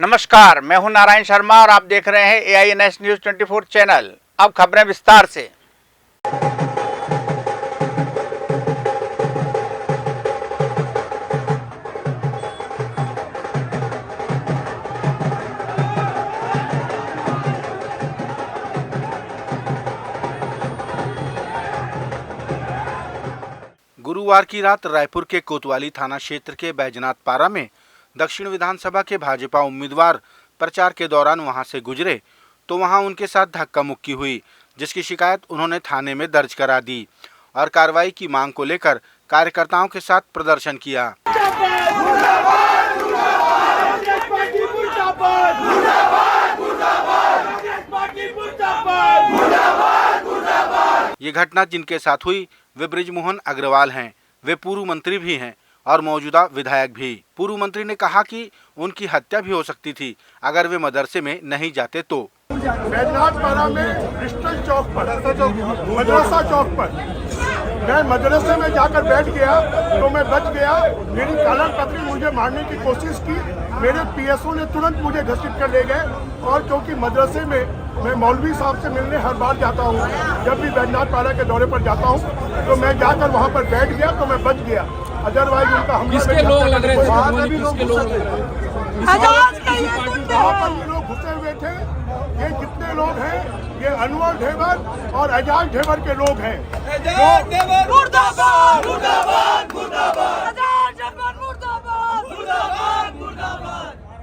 नमस्कार, मैं हूं नारायण शर्मा और आप देख रहे हैं AINS न्यूज 24 चैनल। अब खबरें विस्तार से। गुरुवार की रात रायपुर के कोतवाली थाना क्षेत्र के बैजनाथ पारा में दक्षिण विधानसभा के भाजपा उम्मीदवार प्रचार के दौरान वहां से गुजरे तो वहां उनके साथ धक्का मुक्की हुई, जिसकी शिकायत उन्होंने थाने में दर्ज करा दी और कार्रवाई की मांग को लेकर कार्यकर्ताओं के साथ प्रदर्शन किया। ये घटना जिनके साथ हुई वे बृजमोहन अग्रवाल हैं। वे पूर्व मंत्री भी हैं और मौजूदा विधायक भी। पूर्व मंत्री ने कहा कि उनकी हत्या भी हो सकती थी अगर वे मदरसे में नहीं जाते तो। बैजनाथ पारा में क्रिस्टल चौक पर, मदरसा चौक पर मैं मदरसे में जाकर बैठ गया तो मैं बच गया। मेरी काला पत्री मुझे मारने की कोशिश की। मेरे PSO ने तुरंत मुझे घसीट कर ले गए और क्योंकि मदरसे में मैं मौलवी साहब से मिलने हर बार जाता हूँ, जब भी बैजनाथ पारा के दौरे पर जाता हूँ तो मैं जाकर वहाँ पर बैठ गया तो मैं बच गया। अदरवाइज उनका हमला किसके लोग लग रहे थे? किसके लोग घुसे हुए थे। ये कितने लोग हैं? ये अनवर ढेबर और एजाज ढेबर के लोग हैं।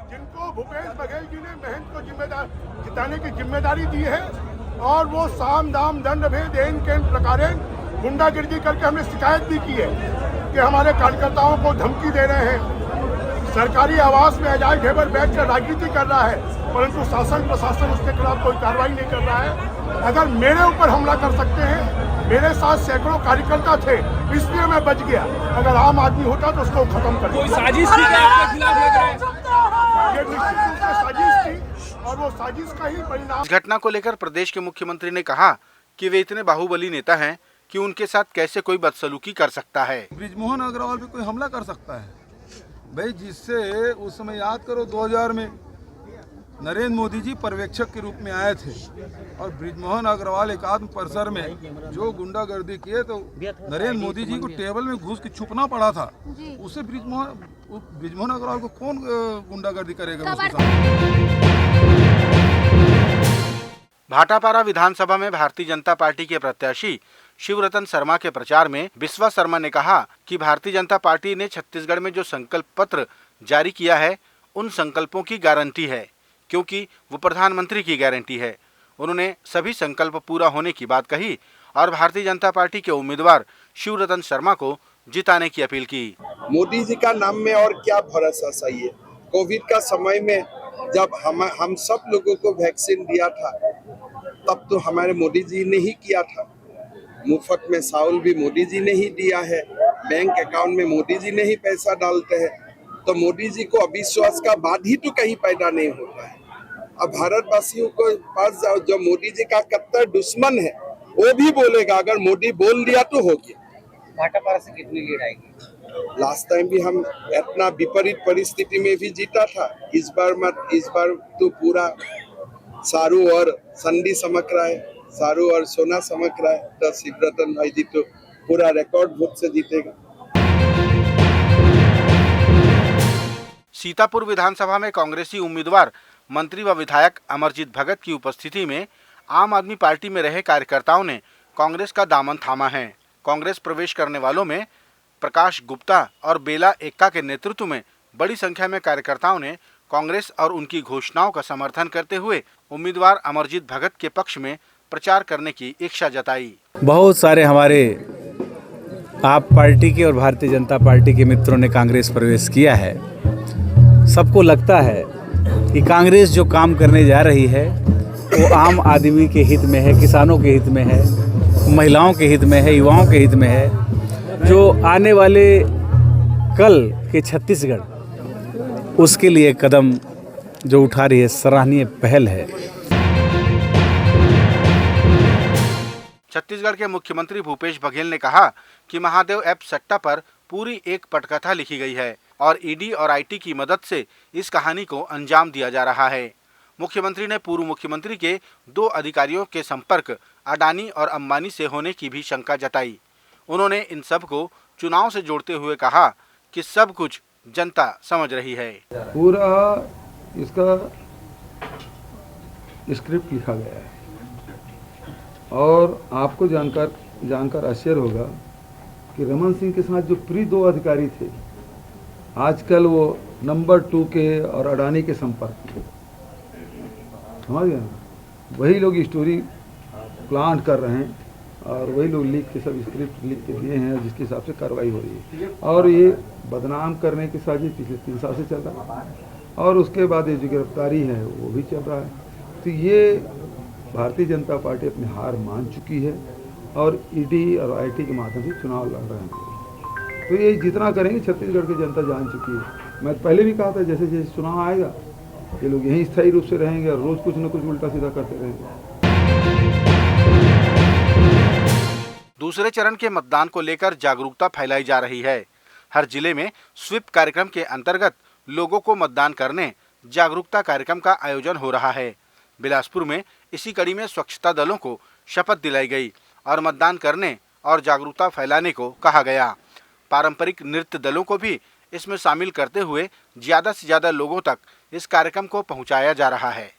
जिनको भूपेश बघेल जी ने महंत को जिताने की जिम्मेदारी दी है और वो साम दाम दंड भेद एन केन प्रकारेण गुंडागिर्दी करके हमने शिकायत भी की है कि हमारे कार्यकर्ताओं को धमकी दे रहे हैं। सरकारी आवास में एजाज ढेबर बैठकर राजनीति कर रहा है, परंतु शासन प्रशासन उसके खिलाफ कोई कार्रवाई नहीं कर रहा है। अगर मेरे ऊपर हमला कर सकते हैं, मेरे साथ सैकड़ों कार्यकर्ता थे, इसलिए मैं बच गया। अगर आम आदमी होता तो उसको खत्म कर कोई साजिश थी क्या आपके खिलाफ लग रहा है? ये निश्चित रूप से साजिश थी और वो साजिश का ही परिणाम। इस घटना को लेकर प्रदेश के मुख्यमंत्री ने कहा कि वे इतने बाहुबली नेता हैं कि उनके साथ कैसे कोई बदसलूकी कर सकता है। बृजमोहन अग्रवाल पे कोई हमला कर सकता है भाई, जिससे उस समय याद करो 2000 में नरेंद्र मोदी जी पर्यवेक्षक के रूप में आए थे और बृजमोहन अग्रवाल एकात्म परिसर में जो गुंडागर्दी किए तो नरेंद्र मोदी जी को टेबल में घुस के छुपना पड़ा था। उसे बृजमोहन अग्रवाल को कौन गुंडागर्दी करेगा उसके साथ? भाटापारा विधानसभा में भारतीय जनता पार्टी के प्रत्याशी शिवरतन शर्मा के प्रचार में बिस्वा शर्मा ने कहा कि भारतीय जनता पार्टी ने छत्तीसगढ़ में जो संकल्प पत्र जारी किया है उन संकल्पों की गारंटी है, क्योंकि वो प्रधानमंत्री की गारंटी है। उन्होंने सभी संकल्प पूरा होने की बात कही और भारतीय जनता पार्टी के उम्मीदवार शिवरतन शर्मा को जिताने की अपील की। मोदी जी का नाम में और क्या भरोसा सही है? कोविड का समय में जब हम सब लोगों को वैक्सीन दिया था तब तो हमारे मोदी जी ने ही किया था। मुफ्त में चावल भी मोदी जी ने ही दिया है, बैंक अकाउंट में मोदी जी ने ही पैसा डालते हैं। तो मोदी जी को अविश्वास का बात ही तो कहीं पैदा नहीं होता है। अब भारतवासियों को पास जाओ, जो मोदी जी का कट्टर दुश्मन है वो भी बोलेगा अगर मोदी बोल दिया तो हो गया। भाटापारा से कितनी लीड आएगी? लास्ट टाइम भी हम इतना विपरीत परिस्थिति में भी जीता था। इस बार तो पूरा सारू और संडी समक रहा है, सारू और सोना समक रहा है, तो शिवरतन भाई जी तो पूरा रिकॉर्ड वोट से जीतेगा। सीतापुर विधानसभा में कांग्रेसी उम्मीदवार मंत्री व विधायक अमरजीत भगत की उपस्थिति में आम आदमी पार्टी में रहे कार्यकर्ताओं ने कांग्रेस का दामन थामा है। कांग्रेस प्रवेश करने वालों में प्रकाश गुप्ता और बेला एक्का के नेतृत्व में बड़ी संख्या में कार्यकर्ताओं ने कांग्रेस और उनकी घोषणाओं का समर्थन करते हुए उम्मीदवार अमरजीत भगत के पक्ष में प्रचार करने की इच्छा जताई। बहुत सारे हमारे आप पार्टी के और भारतीय जनता पार्टी के मित्रों ने कांग्रेस प्रवेश किया है। सबको लगता है कि कांग्रेस जो काम करने जा रही है वो आम आदमी के हित में है, किसानों के हित में है, महिलाओं के हित में है, युवाओं के हित में है। जो आने वाले कल के छत्तीसगढ़ उसके लिए कदम जो उठा रही है, सराहनीय पहल है। छत्तीसगढ़ के मुख्यमंत्री भूपेश बघेल ने कहा कि महादेव ऐप सट्टा पर पूरी एक पटकथा लिखी गई है और ईडी और आईटी की मदद से इस कहानी को अंजाम दिया जा रहा है। मुख्यमंत्री ने पूर्व मुख्यमंत्री के 2 अधिकारियों के संपर्क अडानी और अंबानी से होने की भी शंका जताई। उन्होंने इन सब को चुनाव से जोड़ते हुए कहा कि सब कुछ जनता समझ रही है। पूरा इसका स्क्रिप्ट लिखा गया है और आपको जानकर आश्चर्य होगा कि रमन सिंह के साथ जो प्री 2 अधिकारी थे, आजकल वो नंबर 2 के और अडानी के संपर्क में, समझ गए, वही लोग स्टोरी प्लान कर रहे हैं और वही लोग लिख के सब स्क्रिप्ट लिख के दिए हैं जिसके हिसाब से कार्रवाई हो रही है। और ये बदनाम करने की साजिश पिछले 3 साल से चल रहा है और उसके बाद ये जो गिरफ्तारी है वो भी चल रहा है। तो ये भारतीय जनता पार्टी अपनी हार मान चुकी है और ईडी और आईटी के माध्यम से चुनाव लड़ रहे हैं। तो ये जितना करेंगे छत्तीसगढ़ की जनता जान चुकी है। मैं पहले भी कहा था जैसे जैसे चुनाव आएगा ये लोग यहीं स्थायी रूप से रहेंगे और रोज कुछ न कुछ उल्टा सीधा करते रहेंगे। दूसरे चरण के मतदान को लेकर जागरूकता फैलाई जा रही है। हर जिले में स्वीप कार्यक्रम के अंतर्गत लोगों को मतदान करने जागरूकता कार्यक्रम का आयोजन हो रहा है। बिलासपुर में इसी कड़ी में स्वच्छता दलों को शपथ दिलाई गई और मतदान करने और जागरूकता फैलाने को कहा गया। पारंपरिक नृत्य दलों को भी इसमें शामिल करते हुए ज्यादा से ज्यादा लोगों तक इस कार्यक्रम को पहुंचाया जा रहा है।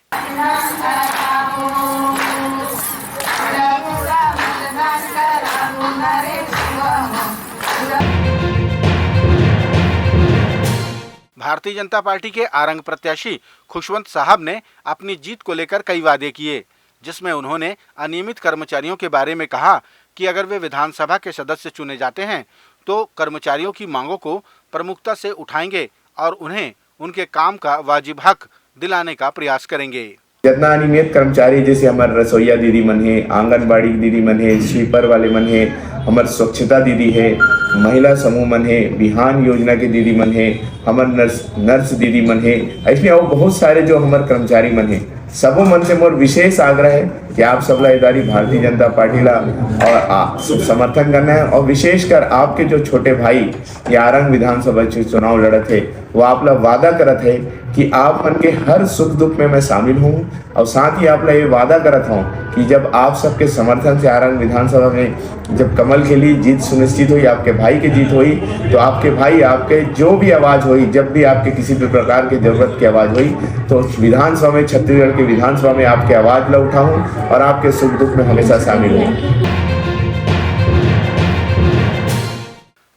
भारतीय जनता पार्टी के आरंग प्रत्याशी खुशवंत साहब ने अपनी जीत को लेकर कई वादे किए, जिसमें उन्होंने अनियमित कर्मचारियों के बारे में कहा कि अगर वे विधानसभा के सदस्य चुने जाते हैं तो कर्मचारियों की मांगों को प्रमुखता से उठाएंगे और उन्हें उनके काम का वाजिब हक दिलाने का प्रयास करेंगे। जितना अनियमित कर्मचारी जैसे हमारे रसोईया दीदी मन है, आंगनबाड़ी दीदी मन है, स्वीपर वाले मन है, हमारे स्वच्छता दीदी है, महिला समूह मन है, बिहान योजना के दीदी मन है, हमारे नर्स दीदी मन है, ऐसे और बहुत सारे जो हमारे कर्मचारी मन है, सबो मन से मोर विशेष आग्रह है कि आप सबला इदारी भारतीय जनता पार्टी ला और समर्थन करना है। और विशेषकर आपके जो छोटे भाई ये आरंग विधानसभा चुनाव लड़त है वो आप लोग वादा करत है कि आप मन के हर सुख दुख में मैं शामिल हूँ और साथ ही आप लोग ये वादा करत हूँ कि जब आप सबके समर्थन से आरंग विधानसभा में जब कमल के लिए जीत सुनिश्चित हुई, आपके भाई की जीत हुई, तो आपके भाई आपके जो भी आवाज़ हुई, जब भी आपके किसी भी प्रकार की जरूरत की आवाज़ हुई तो विधानसभा में, छत्तीसगढ़ के विधानसभा में आपके आवाज़ ला उठाऊँ और आपके सुख दुख में हमेशा शामिल हूँ।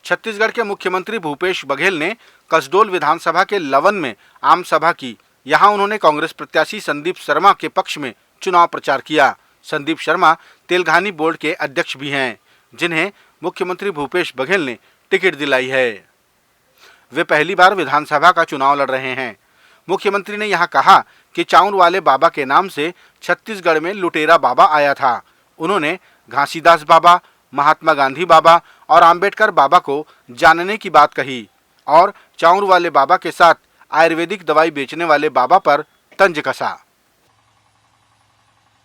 छत्तीसगढ़ के मुख्यमंत्री भूपेश बघेल ने कसडोल विधानसभा के लवन में आम सभा की। यहां उन्होंने कांग्रेस प्रत्याशी संदीप शर्मा के पक्ष में चुनाव प्रचार किया। संदीप शर्मा तेलघानी बोर्ड के अध्यक्ष भी हैं, जिन्हें मुख्यमंत्री भूपेश बघेल ने टिकट दिलाई है। वे पहली बार विधानसभा का चुनाव लड़ रहे हैं। मुख्यमंत्री ने यहां कहा कि चाउर वाले बाबा के नाम से छत्तीसगढ़ में लुटेरा बाबा आया था। उन्होंने घासीदास बाबा, महात्मा गांधी बाबा और आम्बेडकर बाबा को जानने की बात कही और चाउर वाले बाबा के साथ आयुर्वेदिक दवाई बेचने वाले बाबा पर तंज कसा।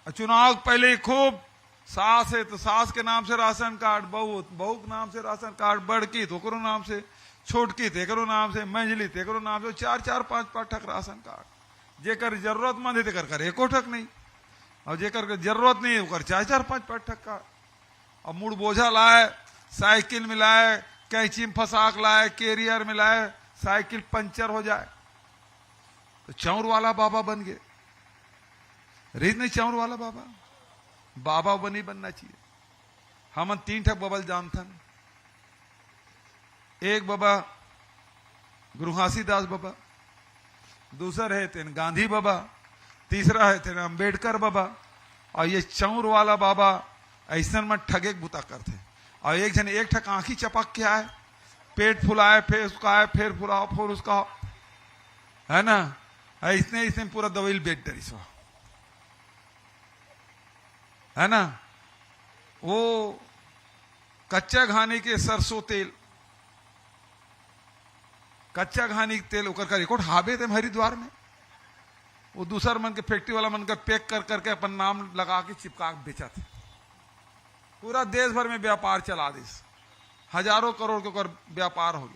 चुनाव पहले खूब सास है तो सास के नाम से राशन कार्ड, बहू के नाम से राशन कार्ड, बड़की तो करो नाम से, छोटकी तेकरो नाम से, मंझली तेकरो नाम से, 4-4, 5-5 ठक राशन कार्ड। जेकर जरूरतमंद है तेकर एको ठक नहीं और जेकर जरूरत नहीं है ओकर 4-4, 5-5 ठक कार्ड। और मुड़ बोझा लाए, साइकिल मिलाए, कैंची में फंसाक लाए, कैरियर मिलाए, साइकिल पंचर हो जाए तो चाउर वाला बाबा बन गए। रीत नहीं चाउर वाला बाबा, बाबा बनी बनना चाहिए। हम 3 ठक बबल जानथन। एक बाबा घासीदास बाबा, दूसरा है तेन गांधी बाबा, तीसरा है तेन अम्बेडकर बाबा और ये चाउर वाला बाबा ऐसा में ठगे बुता करते। और एक जन एक ठक आंखी चपक के आए, पेट फुलाए, फिर उसका आए, फिर फुलाओ, फिर उसका, है ना, ऐसने पूरा दवाई बेच डरी सो, है ना। वो कच्चा घानी के सरसों तेल, कच्चा घानी के तेल ओकर का रिकॉर्ड हाबे थे हरिद्वार में। वो दूसर मन के फैक्ट्री वाला मन का पैक कर करके अपन नाम लगा के चिपका के बेचा थे। पूरा देश भर में व्यापार चला दिस। हजारों करोड़ के ओकर व्यापार हो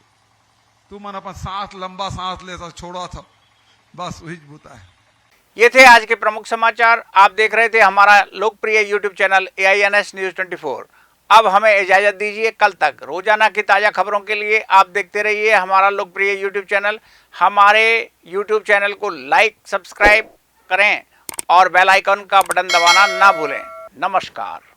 तू मन अपन सांस लंबा सांस ले छोड़ा था बस वही बूता है। ये थे आज के प्रमुख समाचार। आप देख रहे थे हमारा लोकप्रिय यूट्यूब चैनल AINS न्यूज 24। अब हमें इजाजत दीजिए। कल तक रोजाना की ताज़ा खबरों के लिए आप देखते रहिए हमारा लोकप्रिय यूट्यूब चैनल। हमारे यूट्यूब चैनल को लाइक सब्सक्राइब करें और बेल आइकन का बटन दबाना ना भूलें। नमस्कार।